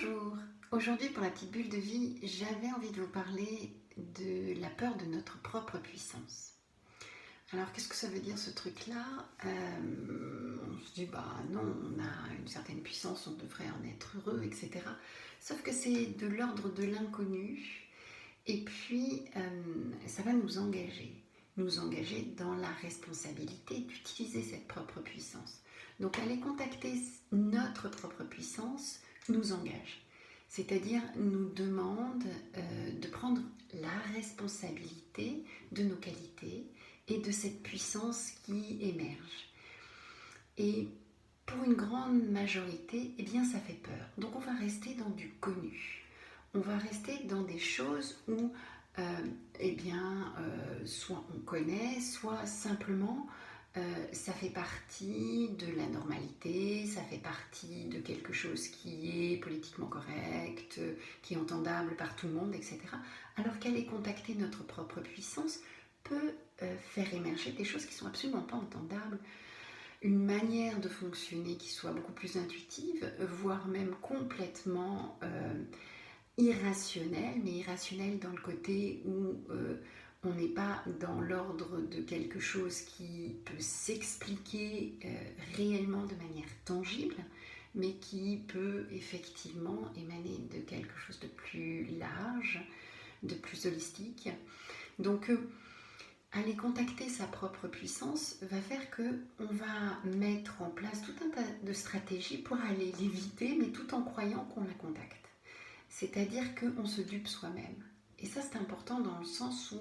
Bonjour, aujourd'hui pour la petite bulle de vie, j'avais envie de vous parler de la peur de notre propre puissance. Alors qu'est-ce que ça veut dire ce truc-là? On se dit bah non, on a une certaine puissance, on devrait en être heureux, etc. Sauf que c'est de l'ordre de l'inconnu et puis ça va nous engager dans la responsabilité d'utiliser cette propre puissance. Donc aller contacter notre propre puissance nous engage, c'est-à-dire nous demande de prendre la responsabilité de nos qualités et de cette puissance qui émerge. Et pour une grande majorité, eh bien ça fait peur. Donc on va rester dans du connu. On va rester dans des choses où soit on connaît, soit simplement ça fait partie de la normalité, ça fait partie de quelque chose qui est politiquement correct, qui est entendable par tout le monde, etc. Alors qu'aller contacter notre propre puissance peut faire émerger des choses qui ne sont absolument pas entendables, une manière de fonctionner qui soit beaucoup plus intuitive, voire même complètement irrationnelle, mais irrationnelle dans le côté où on n'est pas dans l'ordre de quelque chose qui peut s'expliquer réellement de manière tangible, mais qui peut effectivement émaner de quelque chose de plus large, de plus holistique. Donc, aller contacter sa propre puissance va faire qu'on va mettre en place tout un tas de stratégies pour aller l'éviter, mais tout en croyant qu'on la contacte. C'est-à-dire qu'on se dupe soi-même. Et ça, c'est important dans le sens où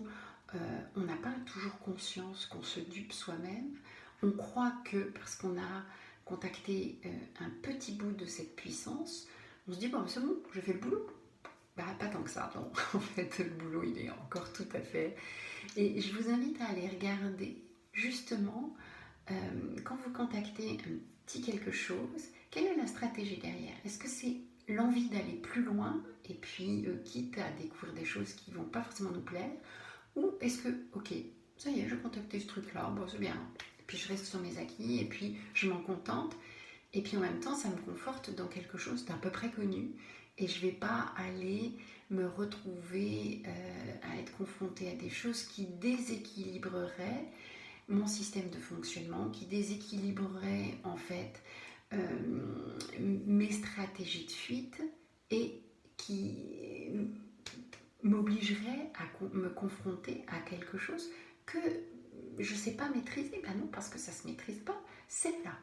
on n'a pas toujours conscience qu'on se dupe soi-même. On croit que parce qu'on a contacté un petit bout de cette puissance, on se dit bon, c'est bon, j'ai fait le boulot. Bah, pas tant que ça, non. En fait, le boulot, il est encore tout à fait. Et je vous invite à aller regarder justement quand vous contactez un petit quelque chose, quelle est la stratégie derrière? Est-ce que c'est l'envie d'aller plus loin et puis quitte à découvrir des choses qui ne vont pas forcément nous plaire? Ou est-ce que, ok, ça y est, je vais contacter ce truc-là, bon c'est bien, et puis je reste sur mes acquis et puis je m'en contente, et puis en même temps ça me conforte dans quelque chose d'à peu près connu, et je ne vais pas aller me retrouver à être confrontée à des choses qui déséquilibreraient mon système de fonctionnement, qui déséquilibrerait en fait mes stratégies de fuite et qui m'obligerait à me confronter à quelque chose que je ne sais pas maîtriser. Ben non, parce que ça ne se maîtrise pas, c'est là.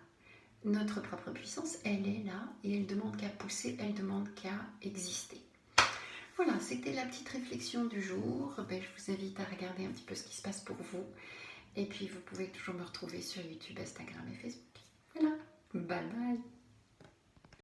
Notre propre puissance, elle est là et elle demande qu'à pousser, elle demande qu'à exister. Voilà, c'était la petite réflexion du jour. Ben, je vous invite à regarder un petit peu ce qui se passe pour vous. Et puis, vous pouvez toujours me retrouver sur YouTube, Instagram et Facebook. Voilà, bye bye.